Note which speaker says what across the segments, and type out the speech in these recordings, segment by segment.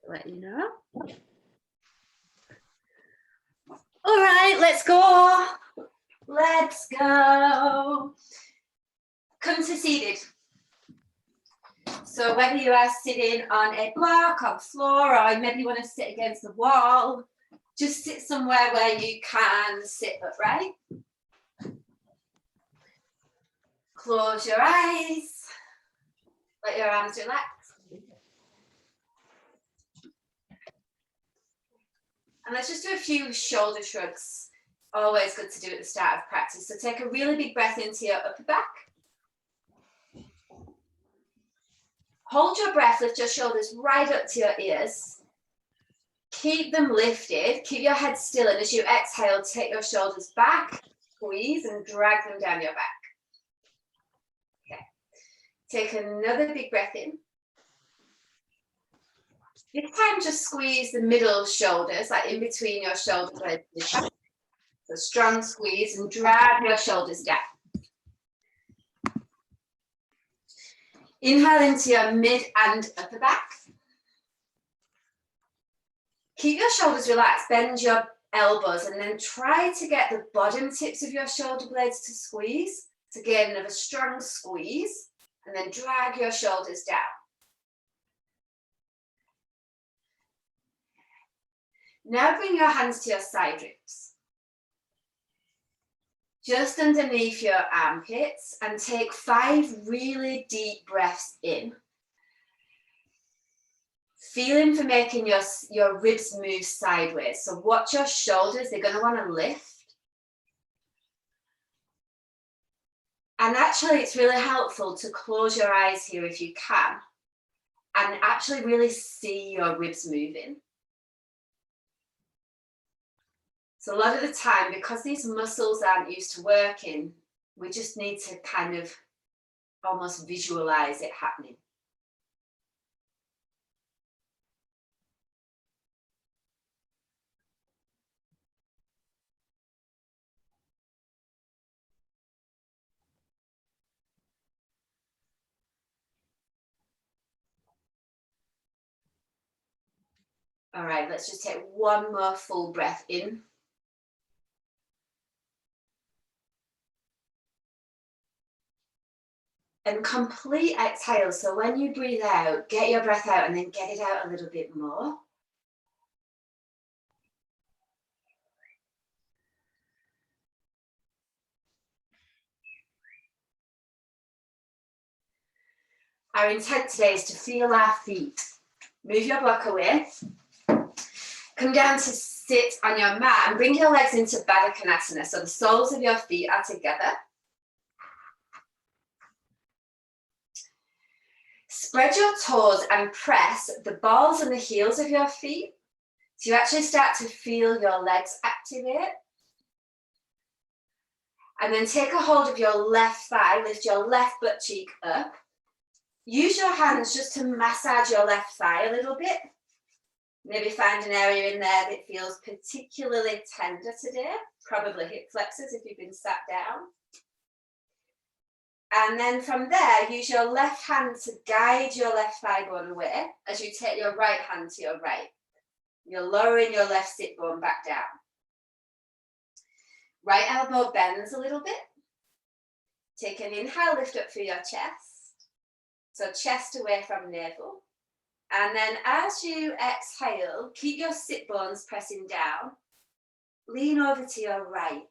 Speaker 1: Let you know. All right, let's go. Let's go. Come to seated. So whether you are sitting on a block or floor, or maybe you want to sit against the wall, just sit somewhere where you can sit upright. Close your eyes. Let your arms relax. And let's just do a few shoulder shrugs. Always good to do at the start of practice. So take a really big breath into your upper back. Hold your breath, lift your shoulders right up to your ears. Keep them lifted, keep your head still, and as you exhale, take your shoulders back, squeeze and drag them down your back. Okay. Take another big breath in. This time just squeeze the middle shoulders, like in between your shoulder blades. So strong squeeze and drag your shoulders down. Inhale into your mid and upper back. Keep your shoulders relaxed, bend your elbows, and then try to get the bottom tips of your shoulder blades to squeeze. So again, another strong squeeze, and then drag your shoulders down. Now bring your hands to your side ribs. Just underneath your armpits, and take 5 really deep breaths in. Feeling for making your ribs move sideways. So watch your shoulders, they're going to want to lift. And actually it's really helpful to close your eyes here if you can, and actually really see your ribs moving. So a lot of the time, because these muscles aren't used to working, we just need to kind of almost visualize it happening. All right, let's just take one more full breath in. And complete exhale. So when you breathe out, get your breath out and then get it out a little bit more. Our intent today is to feel our feet. Move your block away. Come down to sit on your mat and bring your legs into Badakanasana. So the soles of your feet are together. Spread your toes and press the balls and the heels of your feet. So you actually start to feel your legs activate. And then take a hold of your left thigh, lift your left butt cheek up. Use your hands just to massage your left thigh a little bit. Maybe find an area in there that feels particularly tender today. Probably hip flexors if you've been sat down. And then from there, use your left hand to guide your left thigh bone away as you take your right hand to your right. You're lowering your left sit bone back down. Right elbow bends a little bit. Take an inhale, lift up through your chest. So chest away from navel. And then as you exhale, keep your sit bones pressing down. Lean over to your right.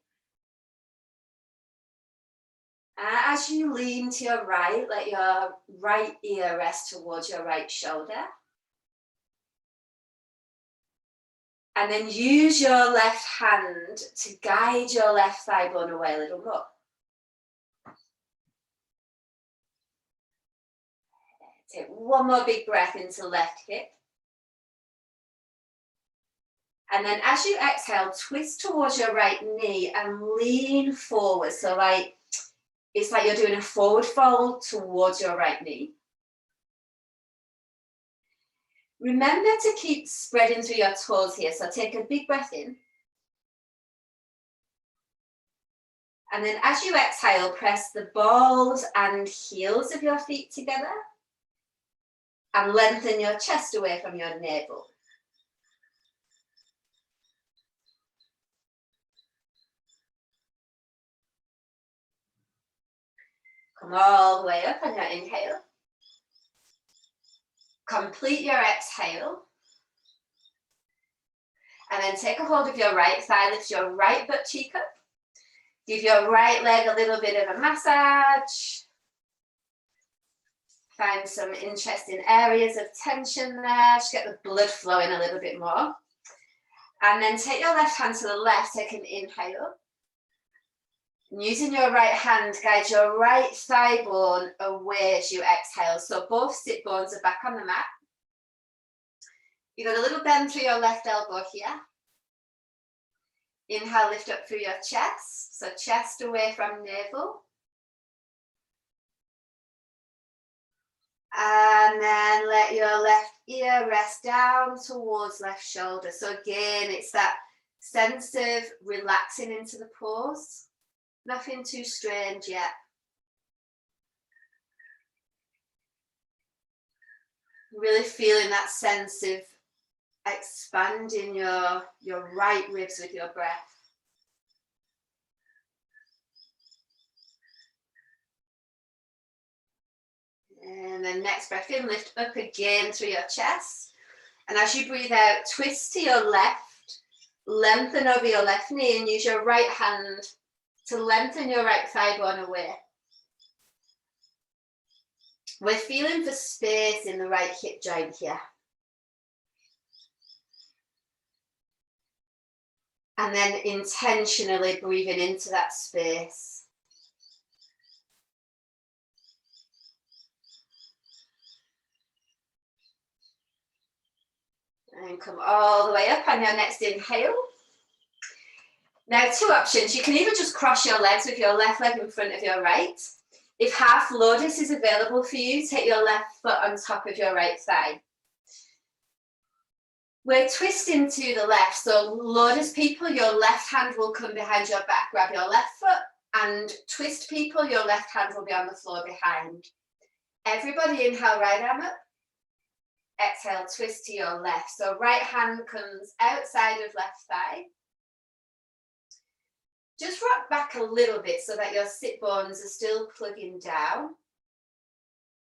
Speaker 1: As you lean to your right, let your right ear rest towards your right shoulder. And then use your left hand to guide your left thigh bone away a little more. Take one more big breath into left hip. And then as you exhale, twist towards your right knee and lean forward. So it's like you're doing a forward fold towards your right knee. Remember to keep spreading through your toes here. So take a big breath in. And then as you exhale, press the balls and heels of your feet together. And lengthen your chest away from your navel. Come all the way up on your inhale. Complete your exhale. And then take a hold of your right thigh, lift your right butt cheek up. Give your right leg a little bit of a massage. Find some interesting areas of tension there. Just get the blood flowing a little bit more. And then take your left hand to the left, take an inhale. And using your right hand, guide your right thigh bone away as you exhale. So both sit bones are back on the mat. You got a little bend through your left elbow here. Inhale, lift up through your chest. So chest away from navel. And then let your left ear rest down towards left shoulder. So again, it's that sense of relaxing into the pose. Nothing too strange yet. Really feeling that sense of expanding your right ribs with your breath. And then next breath in, lift up again through your chest. And as you breathe out, twist to your left, lengthen over your left knee and use your right hand to lengthen your right thigh bone away. We're feeling for space in the right hip joint here. And then intentionally breathing into that space. And come all the way up on your next inhale. Now, two options. You can either just cross your legs with your left leg in front of your right. If half lotus is available for you, take your left foot on top of your right thigh. We're twisting to the left. So lotus people, your left hand will come behind your back, grab your left foot, and twist people, your left hand will be on the floor behind. Everybody inhale, right arm up. Exhale, twist to your left. So right hand comes outside of left thigh. Just rock back a little bit so that your sit bones are still plugging down.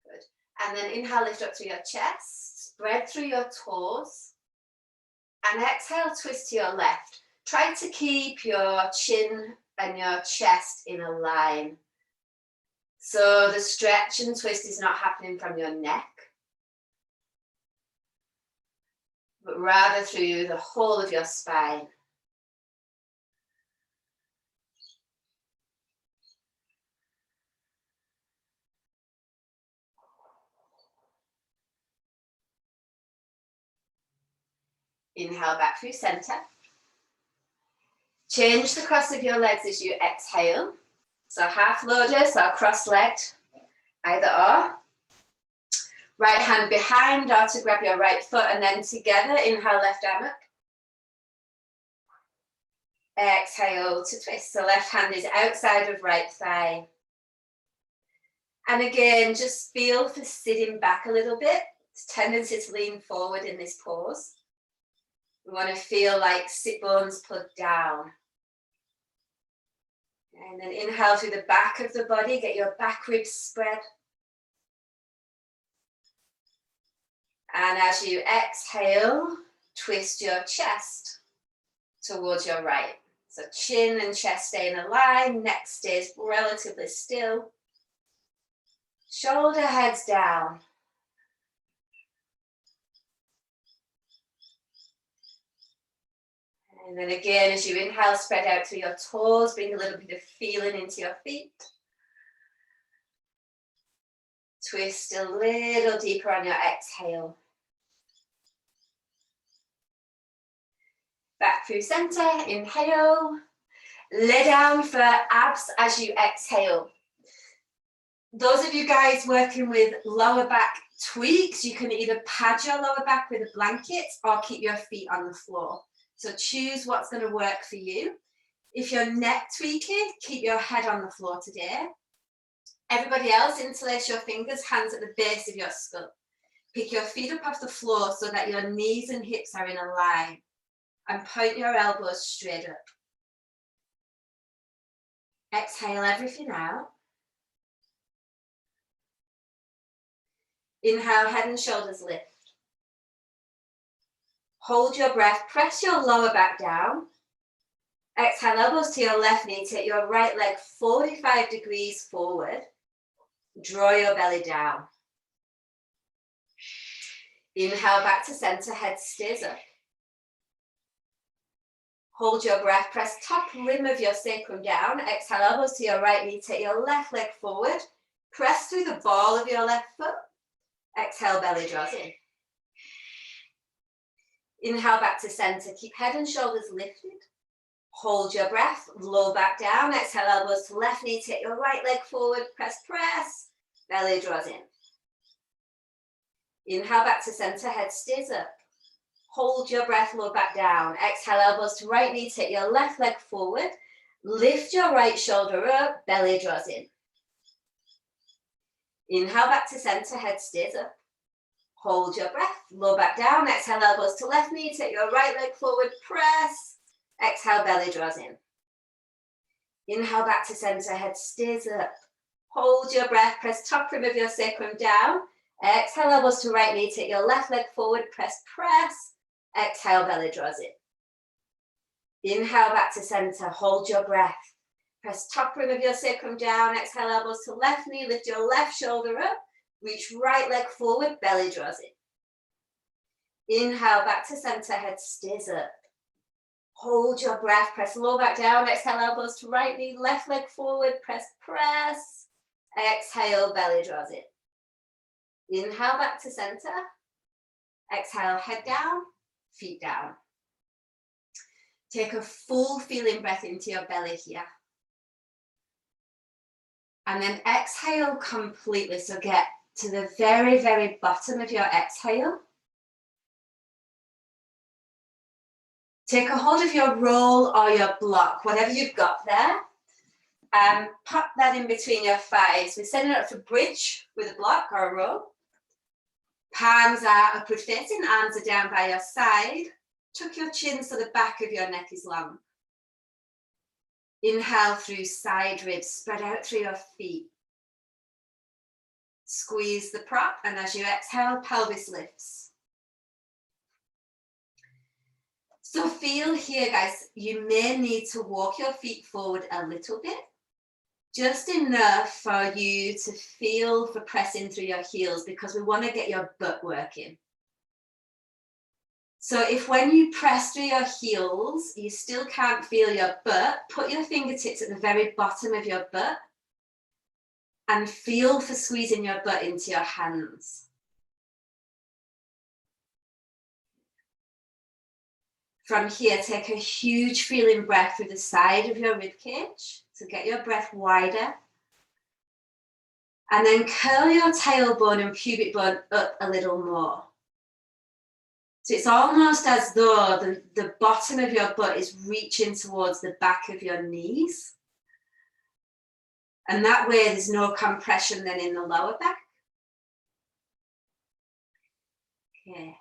Speaker 1: Good. And then inhale, lift up through your chest. Spread through your toes. And exhale, twist to your left. Try to keep your chin and your chest in a line. So the stretch and twist is not happening from your neck, but rather through the whole of your spine. Inhale back through center. Change the cross of your legs as you exhale. So half lotus or cross-legged, either or. Right hand behind or to grab your right foot, and then together, inhale, left arm up. Exhale to twist. So left hand is outside of right thigh. And again, just feel for sitting back a little bit. It's tendency to lean forward in this pose. We want to feel like sit bones plug down. And then inhale through the back of the body, get your back ribs spread. And as you exhale, twist your chest towards your right. So chin and chest stay in a line, neck stays relatively still. Shoulder heads down. And then again, as you inhale, spread out through your toes, bring a little bit of feeling into your feet. Twist a little deeper on your exhale. Back through center, inhale. Lay down for abs as you exhale. Those of you guys working with lower back tweaks, you can either pad your lower back with a blanket or keep your feet on the floor. So choose what's going to work for you. If you're neck tweaking, keep your head on the floor today. Everybody else, interlace your fingers, hands at the base of your skull. Pick your feet up off the floor so that your knees and hips are in a line, and point your elbows straight up. Exhale everything out. Inhale, head and shoulders lift. Hold your breath, press your lower back down. Exhale, elbows to your left knee, take your right leg 45 degrees forward. Draw your belly down. Inhale, back to center, head stays up. Hold your breath, press top rim of your sacrum down. Exhale, elbows to your right knee, take your left leg forward. Press through the ball of your left foot. Exhale, belly draws in. Inhale, back to center, keep head and shoulders lifted. Hold your breath, low back down. Exhale, elbows to left knee, take your right leg forward, press, press. Belly draws in. Inhale, back to center, head stays up. Hold your breath, low back down. Exhale, elbows to right knee, take your left leg forward. Lift your right shoulder up, belly draws in. Inhale, back to center, head stays up. Hold your breath, low back down. Exhale, elbows to left knee, take your right leg forward, press. Exhale, belly draws in. Inhale, back to center, head stays up. Hold your breath, press top rim of your sacrum down. Exhale, elbows to right knee, take your left leg forward, press, press. Exhale, belly draws in. Inhale, back to center, hold your breath. Press top rim of your sacrum down. Exhale, elbows to left knee, lift your left shoulder up. Reach right leg forward, belly draws in. Inhale, back to center, head stays up. Hold your breath, press low back down. Exhale, elbows to right knee, left leg forward, press, press. Exhale, belly draws in. Inhale, back to center. Exhale, head down, feet down. Take a full feeling breath into your belly here. And then exhale completely. So get to the very, very bottom of your exhale. Take a hold of your roll or your block, whatever you've got there. And pop that in between your thighs. We're setting it up for bridge with a block or a roll. Palms are upward facing, arms are down by your side. Tuck your chin so the back of your neck is long. Inhale through side ribs, spread out through your feet. Squeeze the prop, and as you exhale, pelvis lifts. So feel here, guys, you may need to walk your feet forward a little bit. Just enough for you to feel for pressing through your heels, because we want to get your butt working. So if when you press through your heels, you still can't feel your butt, put your fingertips at the very bottom of your butt and feel for squeezing your butt into your hands. From here, take a huge feeling breath through the side of your rib cage. So get your breath wider. And then curl your tailbone and pubic bone up a little more. So it's almost as though the bottom of your butt is reaching towards the back of your knees. And that way there's no compression then in the lower back. Okay.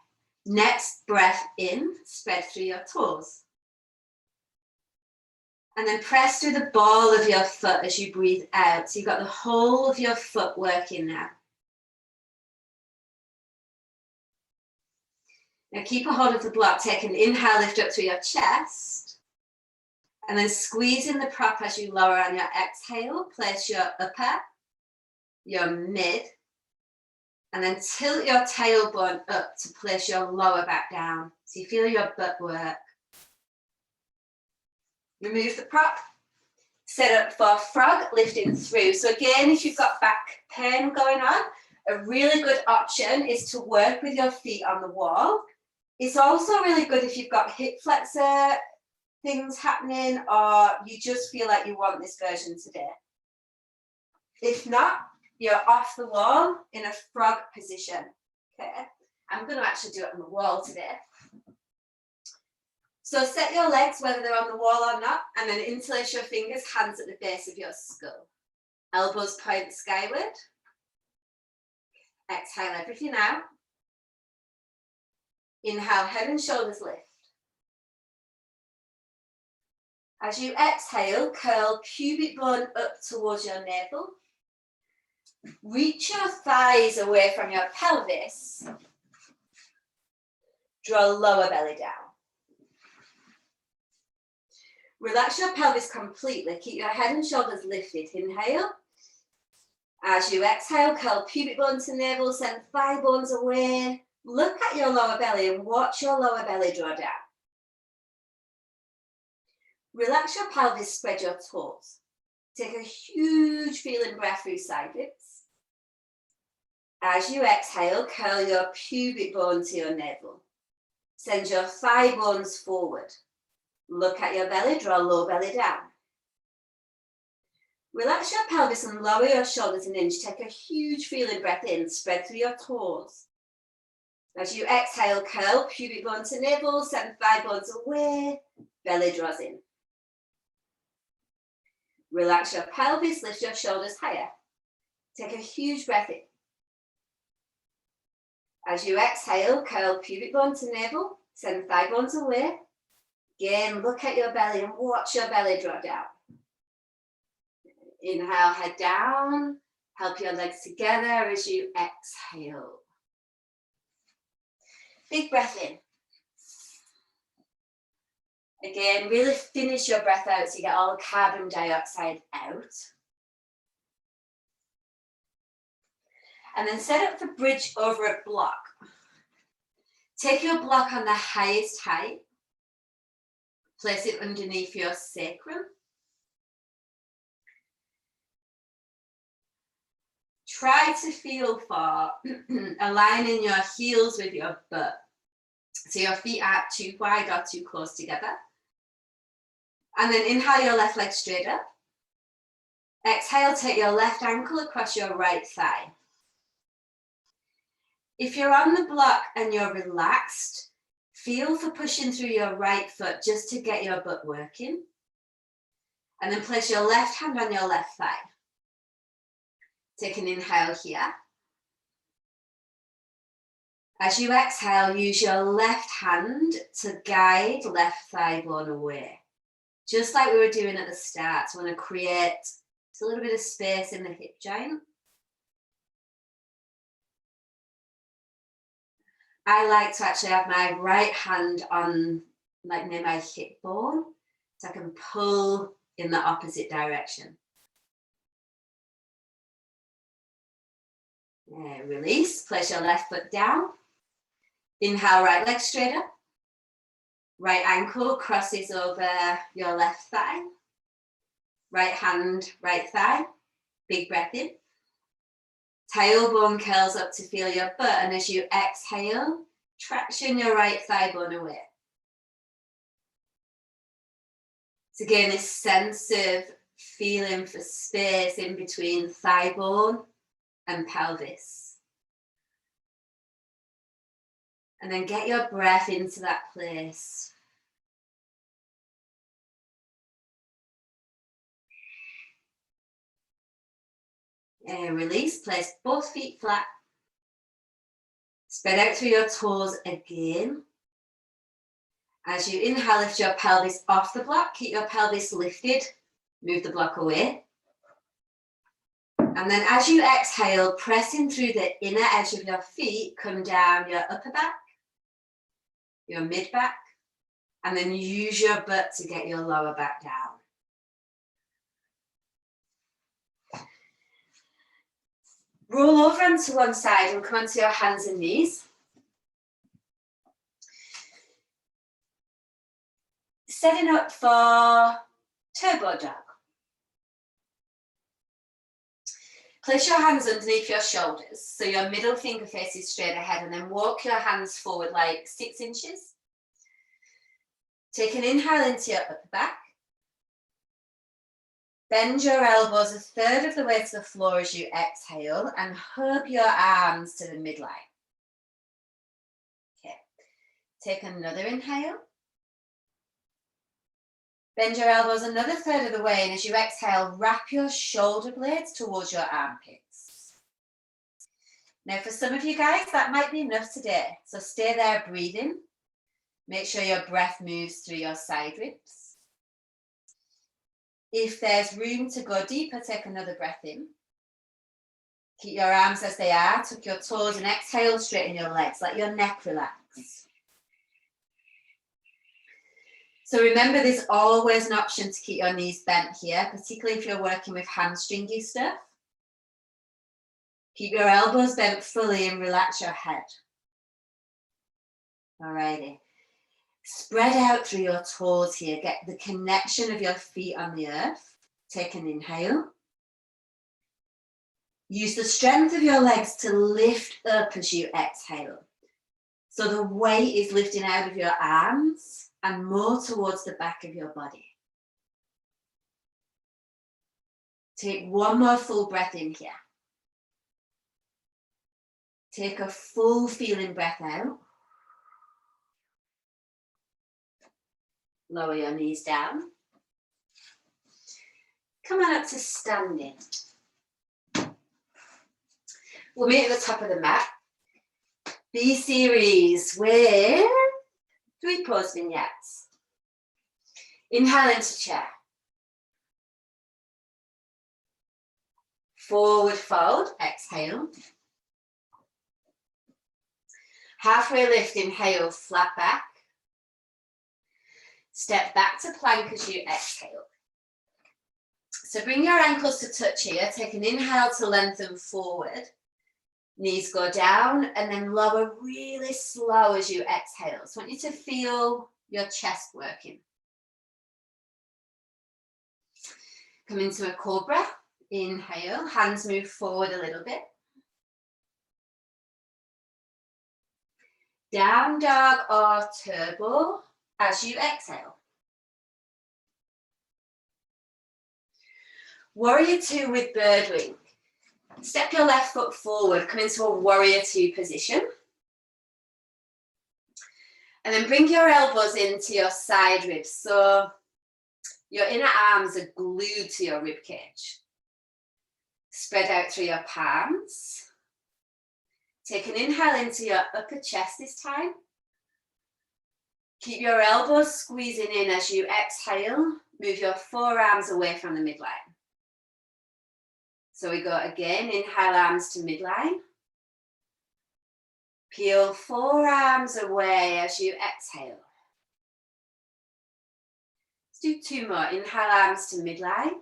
Speaker 1: Next breath in, spread through your toes. And then press through the ball of your foot as you breathe out. So you've got the whole of your foot working now. Now keep a hold of the block. Take an inhale, lift up through your chest. And then squeeze in the prop as you lower on your exhale. Place your upper, your mid, and then tilt your tailbone up to place your lower back down. So you feel your butt work. Remove the prop. Set up for frog, lifting through. So again, if you've got back pain going on, a really good option is to work with your feet on the wall. It's also really good if you've got hip flexor things happening, or you just feel like you want this version today. If not, you're off the wall in a frog position. Okay, I'm going to actually do it on the wall today. So set your legs, whether they're on the wall or not, and then interlace your fingers, hands at the base of your skull. Elbows point skyward. Exhale everything out. Inhale, head and shoulders lift. As you exhale, curl pubic bone up towards your navel. Reach your thighs away from your pelvis. Draw lower belly down. Relax your pelvis completely. Keep your head and shoulders lifted. Inhale. As you exhale, curl pubic bone to navel, send thigh bones away. Look at your lower belly and watch your lower belly draw down. Relax your pelvis, spread your toes. Take a huge feeling breath through side ribs. As you exhale, curl your pubic bone to your navel. Send your thigh bones forward. Look at your belly, draw low belly down. Relax your pelvis and lower your shoulders an inch. Take a huge feeling breath in, spread through your toes. As you exhale, curl pubic bone to navel, send thigh bones away, belly draws in. Relax your pelvis, lift your shoulders higher. Take a huge breath in. As you exhale, curl pubic bone to navel, send thigh bones away. Again, look at your belly and watch your belly draw down. Inhale, head down. Help your legs together as you exhale. Big breath in. Again, really finish your breath out so you get all the carbon dioxide out. And then set up the bridge over a block. Take your block on the highest height. Place it underneath your sacrum. Try to feel for aligning your heels with your butt. So your feet aren't too wide or too close together. And then inhale your left leg straight up. Exhale, take your left ankle across your right thigh. If you're on the block and you're relaxed, feel for pushing through your right foot just to get your butt working. And then place your left hand on your left thigh. Take an inhale here. As you exhale, use your left hand to guide left thigh bone away. Just like we were doing at the start. So I want to create just a little bit of space in the hip joint. I like to actually have my right hand on like near my hip bone so I can pull in the opposite direction. Release, place your left foot down. Inhale, right leg straight up. Right ankle crosses over your left thigh. Right hand, right thigh. Big breath in. Tailbone curls up to feel your butt, and as you exhale, traction your right thigh bone away. So again, this sense of feeling for space in between thigh bone and pelvis. And then get your breath into that place. And release, place both feet flat. Spread out through your toes again. As you inhale, lift your pelvis off the block. Keep your pelvis lifted. Move the block away. And then as you exhale, pressing through the inner edge of your feet, come down your upper back, your mid back, and then use your butt to get your lower back down. Roll over onto one side and come onto your hands and knees. Setting up for turbo dog. Place your hands underneath your shoulders so your middle finger faces straight ahead, and then walk your hands forward like 6 inches. Take an inhale into your upper back. Bend your elbows 1/3 of the way to the floor as you exhale and hug your arms to the midline. Okay, take another inhale. Bend your elbows another 1/3 of the way, and as you exhale, wrap your shoulder blades towards your armpits. Now, for some of you guys, that might be enough today. So stay there breathing. Make sure your breath moves through your side ribs. If there's room to go deeper, take another breath in. Keep your arms as they are. Tuck your toes and exhale, straighten your legs. Let your neck relax. So remember, there's always an option to keep your knees bent here, particularly if you're working with hamstringy stuff. Keep your elbows bent fully and relax your head. Alrighty. Spread out through your toes here. Get the connection of your feet on the earth. Take an inhale. Use the strength of your legs to lift up as you exhale. So the weight is lifting out of your arms and more towards the back of your body. Take one more full breath in here. Take a full feeling breath out. Lower your knees down. Come on up to standing. We'll meet at the top of the mat. B series with 3 pose vignettes. Inhale into chair. Forward fold, exhale. Halfway lift, inhale, flat back. Step back to plank as you exhale. So bring your ankles to touch here. Take an inhale to lengthen forward. Knees go down and then lower really slow as you exhale. So I want you to feel your chest working. Come into a cobra. Inhale, hands move forward a little bit. Down dog or turbo as you exhale. Warrior 2 with bird wing. Step your left foot forward, come into a warrior 2 position. And then bring your elbows into your side ribs. So your inner arms are glued to your rib cage. Spread out through your palms. Take an inhale into your upper chest this time. Keep your elbows squeezing in as you exhale. Move your forearms away from the midline. So we go again, inhale arms to midline. Peel forearms away as you exhale. Let's do 2 more. Inhale arms to midline.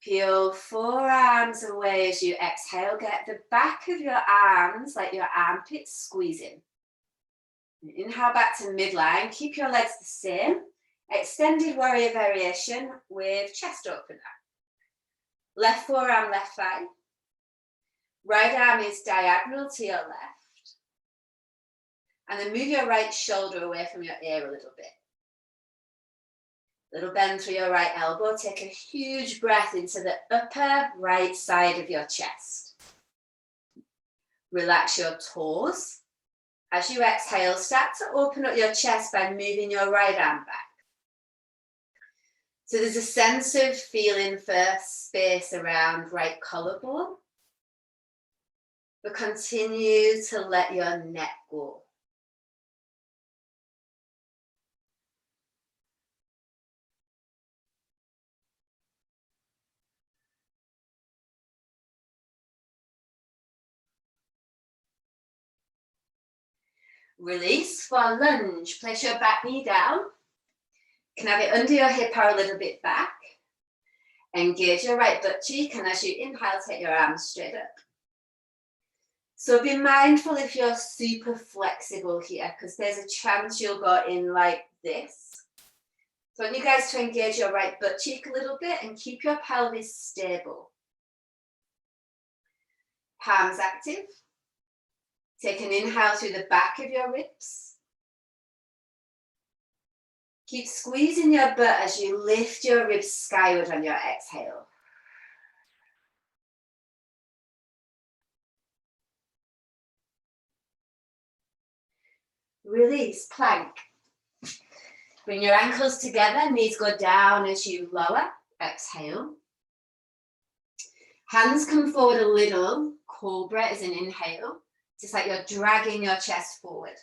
Speaker 1: Peel forearms away as you exhale. Get the back of your arms, like your armpits, squeezing. Inhale back to midline. Keep your legs the same. Extended warrior variation with chest opener. Left forearm, left thigh. Right arm is diagonal to your left. And then move your right shoulder away from your ear a little bit. Little bend through your right elbow. Take a huge breath into the upper right side of your chest. Relax your toes. As you exhale, start to open up your chest by moving your right arm back. So there's a sense of feeling for space around right collarbone. But continue to let your neck go. Release for lunge. Place your back knee down. You can have it under your hip or a little bit back. Engage your right butt cheek, and as you inhale, take your arms straight up. So be mindful if you're super flexible here, because there's a chance you'll go in like this. So I want you guys to engage your right butt cheek a little bit and keep your pelvis stable. Palms active. Take an inhale through the back of your ribs. Keep squeezing your butt as you lift your ribs skyward on your exhale. Release, plank. Bring your ankles together, knees go down as you lower. Exhale. Hands come forward a little. Cobra is an inhale. Just like you're dragging your chest forward.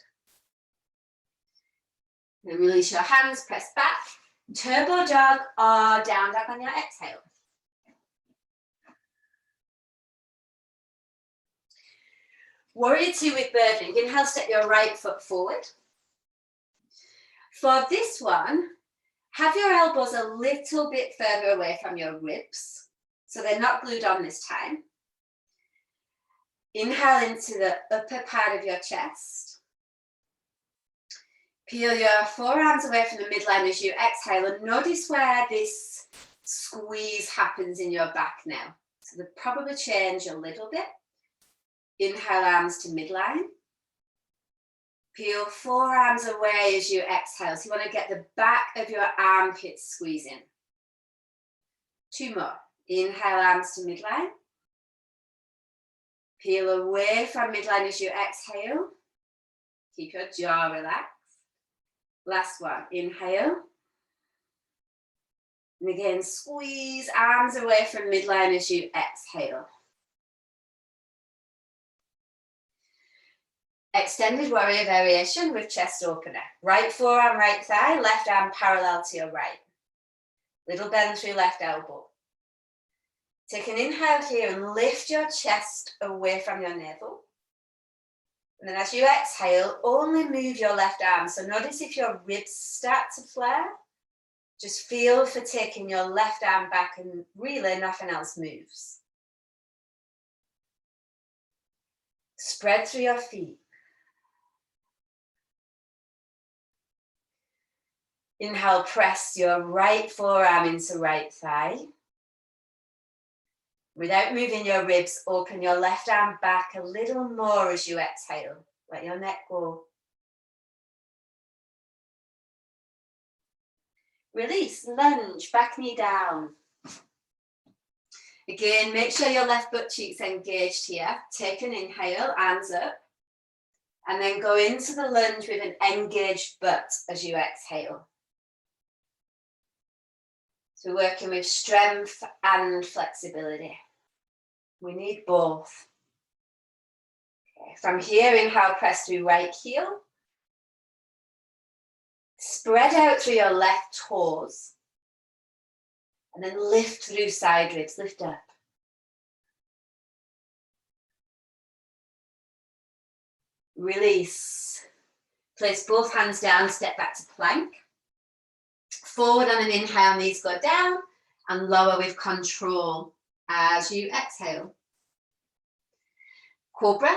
Speaker 1: Then release your hands, press back. Turbo dog or down dog on your exhale. Warrior two with bird. Inhale, step your right foot forward. For this one, have your elbows a little bit further away from your ribs, so they're not glued on this time. Inhale into the upper part of your chest. Peel your forearms away from the midline as you exhale, and notice where this squeeze happens in your back now. So they'll probably change a little bit. Inhale, arms to midline. Peel forearms away as you exhale. So you want to get the back of your armpits squeezing. Two more. Inhale, arms to midline. Peel away from midline as you exhale. Keep your jaw relaxed. Last one. Inhale. And again, squeeze arms away from midline as you exhale. Extended warrior variation with chest opener. Right forearm, right thigh, left arm parallel to your right. Little bend through left elbow. Take an inhale here and lift your chest away from your navel. And then as you exhale, only move your left arm. So notice if your ribs start to flare, just feel for taking your left arm back and really nothing else moves. Spread through your feet. Inhale, press your right forearm into right thigh. Without moving your ribs, open your left arm back a little more as you exhale. Let your neck go. Release, lunge, back knee down. Again, make sure your left butt cheek's engaged here. Take an inhale, arms up. And then go into the lunge with an engaged butt as you exhale. So we're working with strength and flexibility. We need both. Okay. From here, inhale, press through right heel. Spread out through your left toes. And then lift through side ribs, lift up. Release. Place both hands down, step back to plank. Forward on an inhale, knees go down, and lower with control as you exhale. Cobra,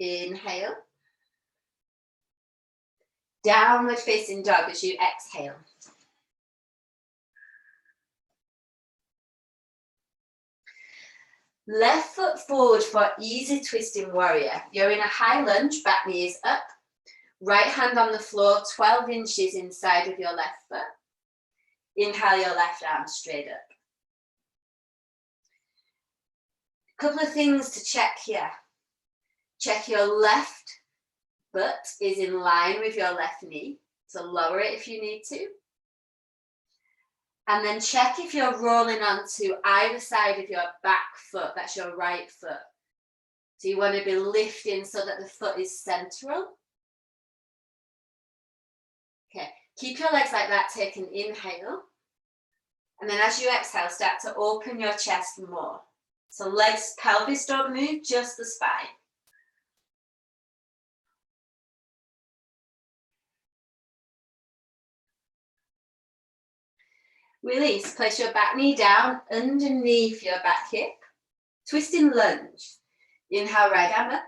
Speaker 1: inhale. Downward facing dog as you exhale. Left foot forward for easy twisting warrior. You're in a high lunge, back knee is up. Right hand on the floor, 12 inches inside of your left foot. Inhale your left arm straight up. A couple of things to check here. Check your left butt is in line with your left knee. So lower it if you need to. And then check if you're rolling onto either side of your back foot. That's your right foot. So you want to be lifting so that the foot is central. Okay, keep your legs like that, take an inhale. And then as you exhale, start to open your chest more. So legs, pelvis don't move, just the spine. Release, place your back knee down underneath your back hip. Twisting lunge. Inhale, right arm up.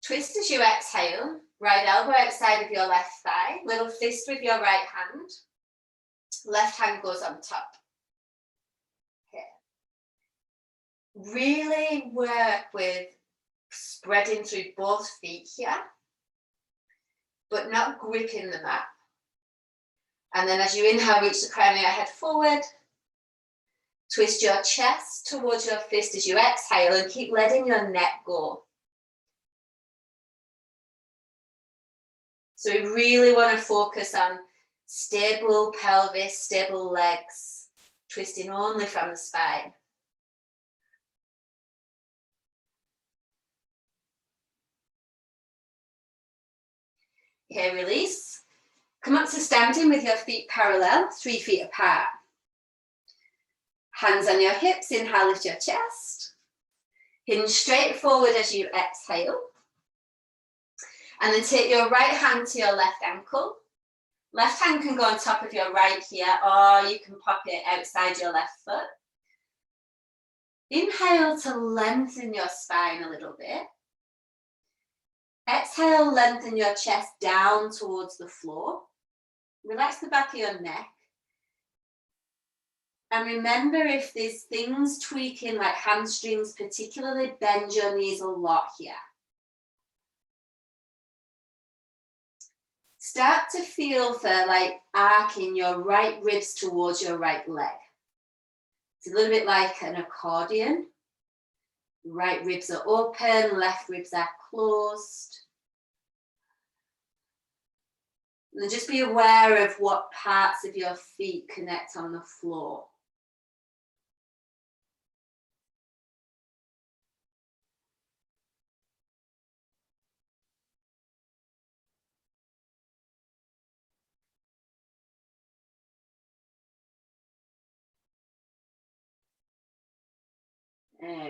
Speaker 1: Twist as you exhale. Right elbow outside of your left thigh. Little fist with your right hand. Left hand goes on top. Okay. Really work with spreading through both feet here, but not gripping the mat. And then as you inhale, reach the crown of your head forward. Twist your chest towards your fist as you exhale and keep letting your neck go. So we really want to focus on stable pelvis, stable legs, twisting only from the spine. Okay, release. Come up to standing with your feet parallel, 3 feet apart. Hands on your hips, inhale, lift your chest. Hinge straight forward as you exhale. And then take your right hand to your left ankle. Left hand can go on top of your right here, or you can pop it outside your left foot. Inhale to lengthen your spine a little bit. Exhale, lengthen your chest down towards the floor. Relax the back of your neck. And remember, if there's things tweaking like hamstrings particularly, bend your knees a lot here. Start to feel for like arcing your right ribs towards your right leg. It's a little bit like an accordion. Right ribs are open, left ribs are closed. And then just be aware of what parts of your feet connect on the floor.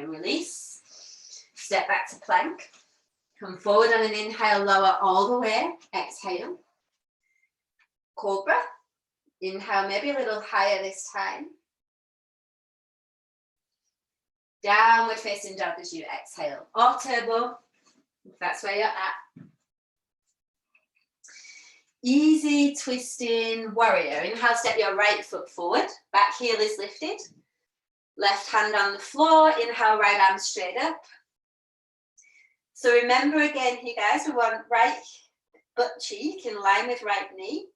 Speaker 1: Release. Step back to plank. Come forward on an inhale, lower all the way. Exhale. Cobra. Inhale, maybe a little higher this time. Downward facing dog as you exhale. Or turbo, if that's where you're at. Easy twisting warrior. Inhale, step your right foot forward. Back heel is lifted. Left hand on the floor. Inhale, right arm straight up. So remember again here, guys, we want right butt cheek in line with right knee.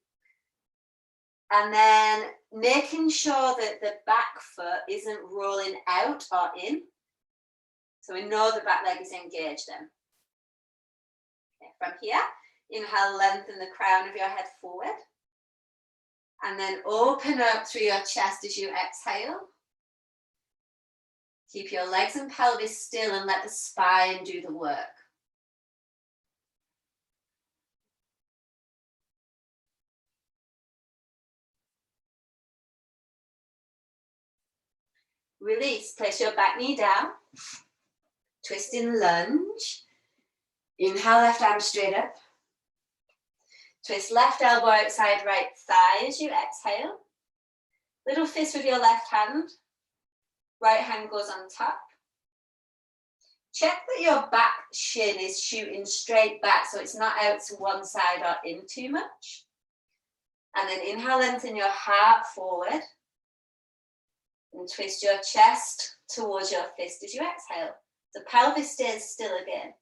Speaker 1: And then making sure that the back foot isn't rolling out or in. So we know the back leg is engaged then. Okay, from here, inhale, lengthen the crown of your head forward. And then open up through your chest as you exhale. Keep your legs and pelvis still and let the spine do the work. Release, place your back knee down. Twisting lunge. Inhale, left arm straight up. Twist left elbow outside right thigh as you exhale. Little fist with your left hand. Right hand goes on top. Check that your back shin is shooting straight back so it's not out to one side or in too much. And then inhale, lengthen your heart forward. And twist your chest towards your fist as you exhale. The pelvis stays still again.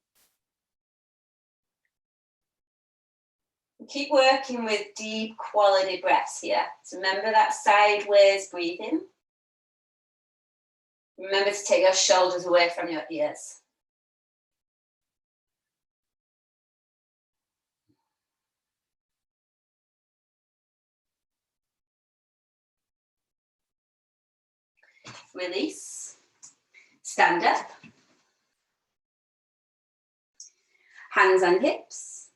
Speaker 1: Keep working with deep quality breaths here. So remember that sideways breathing. Remember to take your shoulders away from your ears. Release. Stand up. Hands on hips.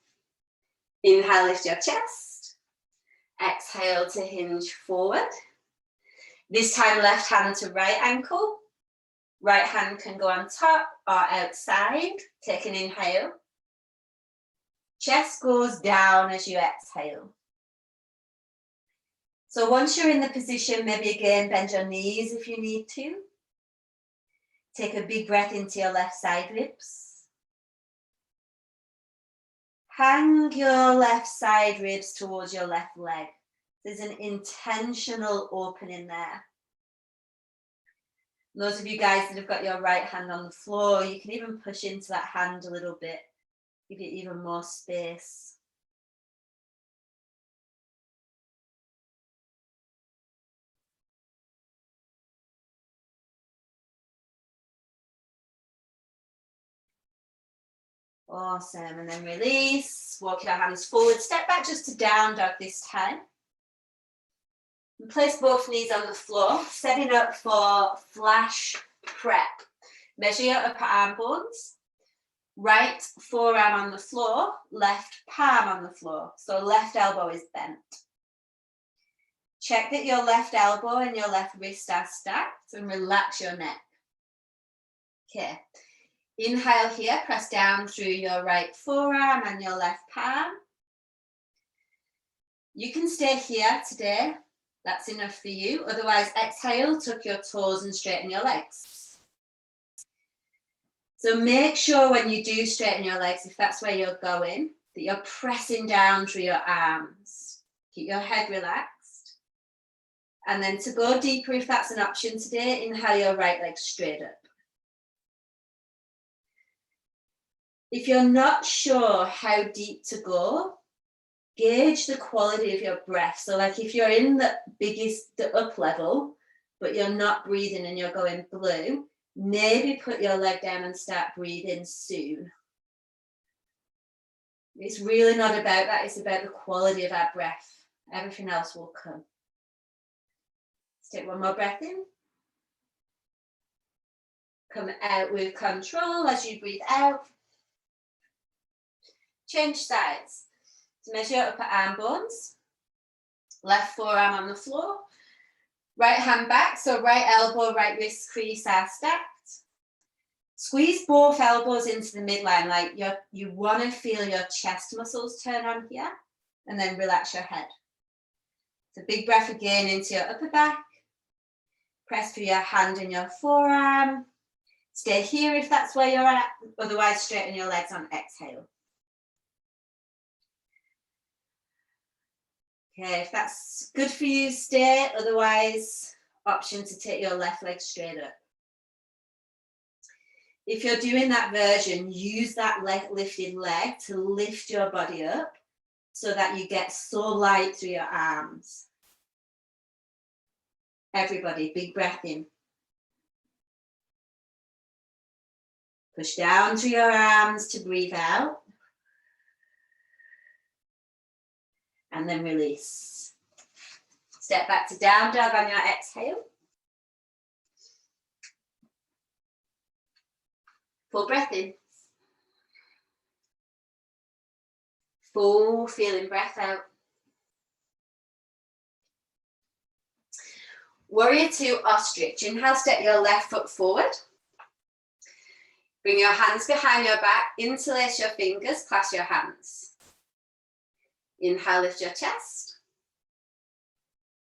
Speaker 1: Inhale, lift your chest. Exhale to hinge forward. This time, left hand to right ankle. Right hand can go on top or outside. Take an inhale. Chest goes down as you exhale. So once you're in the position, maybe again, bend your knees if you need to. Take a big breath into your left side ribs. Hang your left side ribs towards your left leg. There's an intentional opening there. Those of you guys that have got your right hand on the floor, you can even push into that hand a little bit, give it even more space. Awesome, and then release, walk your hands forward, step back just to down dog this time. And place both knees on the floor, setting up for flash prep. Measure your upper arm bones. Right forearm on the floor, left palm on the floor. So left elbow is bent. Check that your left elbow and your left wrist are stacked and relax your neck. Okay. Inhale here, press down through your right forearm and your left palm. You can stay here today. That's enough for you. Otherwise, exhale, tuck your toes and straighten your legs. So make sure when you do straighten your legs, if that's where you're going, that you're pressing down through your arms. Keep your head relaxed. And then to go deeper, if that's an option today, inhale your right leg straight up. If you're not sure how deep to go, gauge the quality of your breath. So like if you're in the up level, but you're not breathing and you're going blue, maybe put your leg down and start breathing soon. It's really not about that. It's about the quality of our breath. Everything else will come. Let's take one more breath in. Come out with control as you breathe out. Change sides. So measure your upper arm bones. Left forearm on the floor. Right hand back, so right elbow, right wrist crease are stacked. Squeeze both elbows into the midline, like you want to feel your chest muscles turn on here, and then relax your head. So big breath again into your upper back. Press through your hand and your forearm. Stay here if that's where you're at, otherwise straighten your legs on exhale. Okay, if that's good for you, stay. Otherwise, option to take your left leg straight up. If you're doing that version, use that lifted leg to lift your body up so that you get so light through your arms. Everybody, big breath in. Push down through your arms to breathe out. And then release. Step back to down dog on your exhale. Full breath in. Full feeling breath out. Warrior 2 ostrich. Inhale, step your left foot forward. Bring your hands behind your back. Interlace your fingers, clasp your hands. Inhale, lift your chest.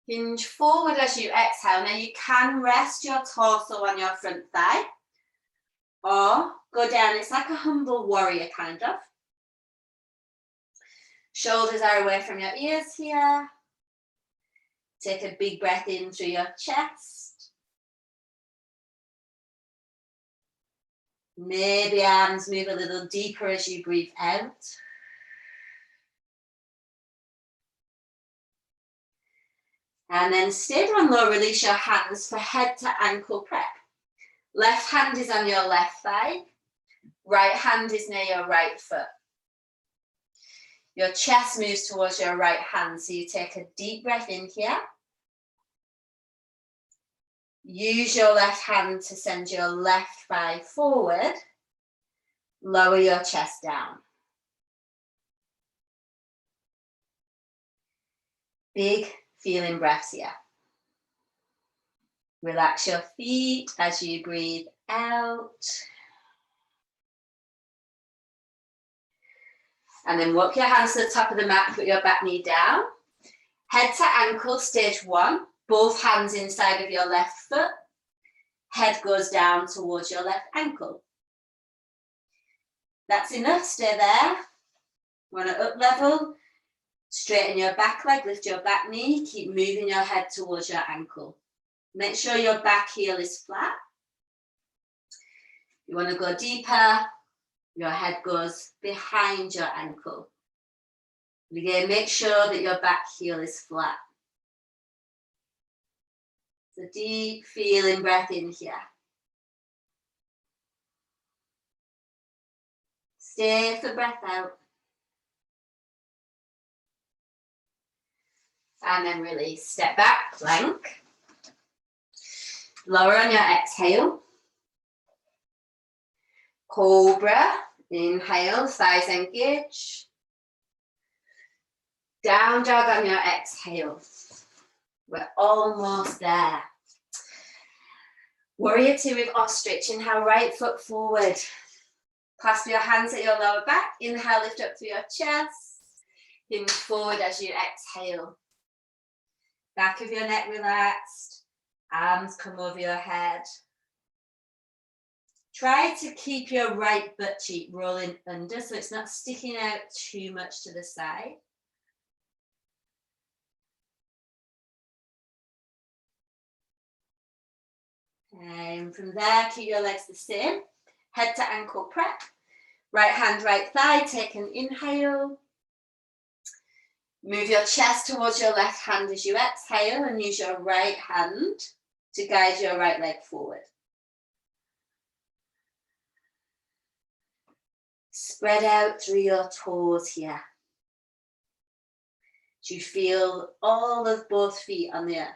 Speaker 1: Hinge forward as you exhale. Now you can rest your torso on your front thigh or go down. It's like a humble warrior kind of. Shoulders are away from your ears here. Take a big breath in through your chest. Maybe arms move a little deeper as you breathe out. And then stay down low, release your hands for head to ankle prep. Left hand is on your left thigh. Right hand is near your right foot. Your chest moves towards your right hand, so you take a deep breath in here. Use your left hand to send your left thigh forward. Lower your chest down. Big feeling breaths here. Relax your feet as you breathe out. And then walk your hands to the top of the mat, put your back knee down. Head to ankle, stage 1. Both hands inside of your left foot. Head goes down towards your left ankle. That's enough, stay there. Want to up level. Straighten your back leg, lift your back knee, keep moving your head towards your ankle. Make sure your back heel is flat. You want to go deeper, your head goes behind your ankle. And again, make sure that your back heel is flat. So deep feeling breath in here. Stay for breath out. And then release. Step back, plank. Lower on your exhale. Cobra. Inhale, thighs engage. Down dog on your exhale. We're almost there. Warrior two with ostrich. Inhale, right foot forward. Clasp your hands at your lower back. Inhale, lift up through your chest. Hinge forward as you exhale. Back of your neck relaxed. Arms come over your head. Try to keep your right butt cheek rolling under so it's not sticking out too much to the side. And from there, keep your legs the same. Head to ankle prep. Right hand, right thigh. Take an inhale. Move your chest towards your left hand as you exhale and use your right hand to guide your right leg forward. Spread out through your toes here. Do you feel all of both feet on the earth?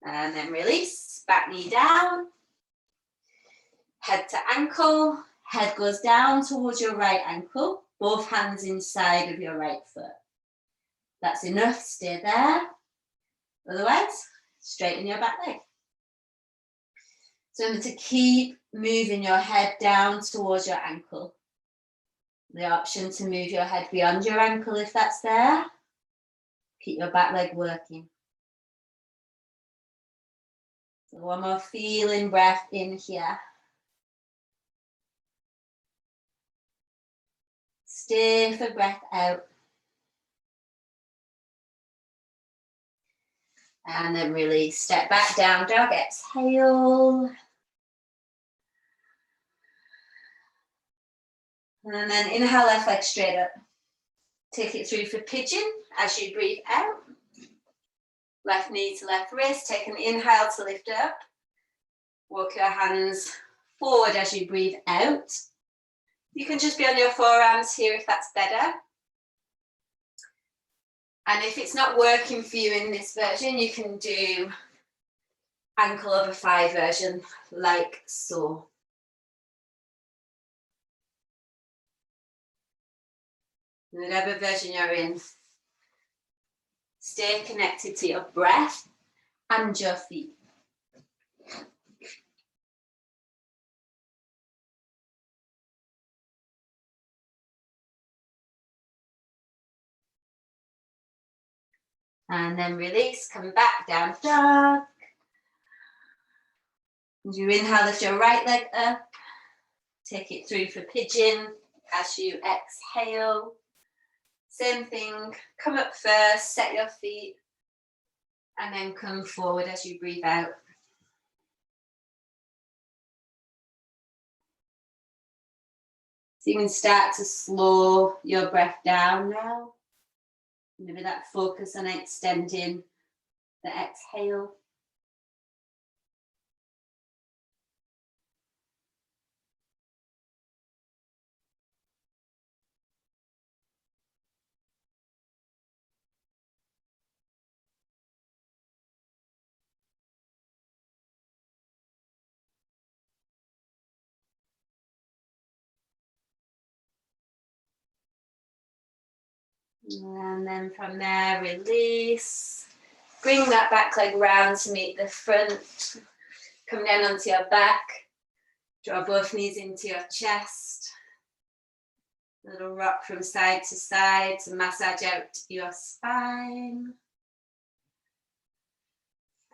Speaker 1: And then release, back knee down. Head to ankle, head goes down towards your right ankle, both hands inside of your right foot. That's enough, stay there. Otherwise, straighten your back leg. So remember to keep moving your head down towards your ankle. The option to move your head beyond your ankle if that's there. Keep your back leg working. So one more feeling breath in here. Stay for breath out. And then release. Step back, down dog, exhale. And then inhale, left leg straight up. Take it through for pigeon as you breathe out. Left knee to left wrist. Take an inhale to lift up. Walk your hands forward as you breathe out. You can just be on your forearms here if that's better. And if it's not working for you in this version, you can do ankle over thigh version like so. Whatever version you're in, stay connected to your breath and your feet. And then release, come back, down dog. As you inhale, lift your right leg up. Take it through for pigeon as you exhale. Same thing, come up first, set your feet, and then come forward as you breathe out. So you can start to slow your breath down now. Maybe that focus on extending the exhale. And then from there, release. Bring that back leg round to meet the front. Come down onto your back. Draw both knees into your chest. A little rock from side to side to massage out your spine.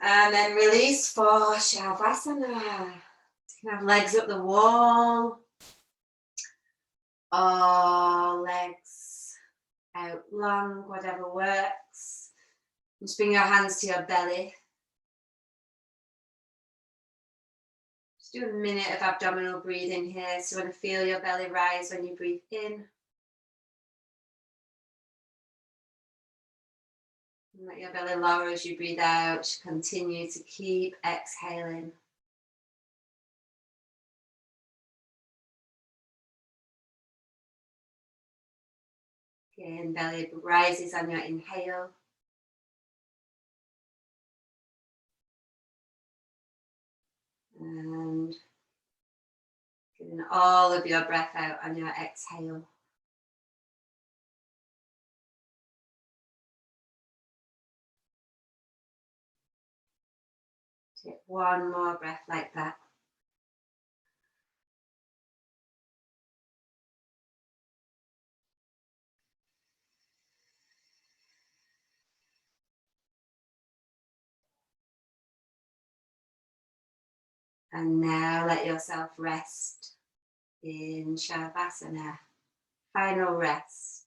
Speaker 1: And then release for Shelvasana. You can have legs up the wall. Or legs out long, whatever works. Just bring your hands to your belly. Just do a minute of abdominal breathing here. So you want to feel your belly rise when you breathe in. And let your belly lower as you breathe out. Continue to keep exhaling. Again, belly rises on your inhale. And getting all of your breath out on your exhale. Take one more breath like that. And now let yourself rest in Shelvasana. Final rest.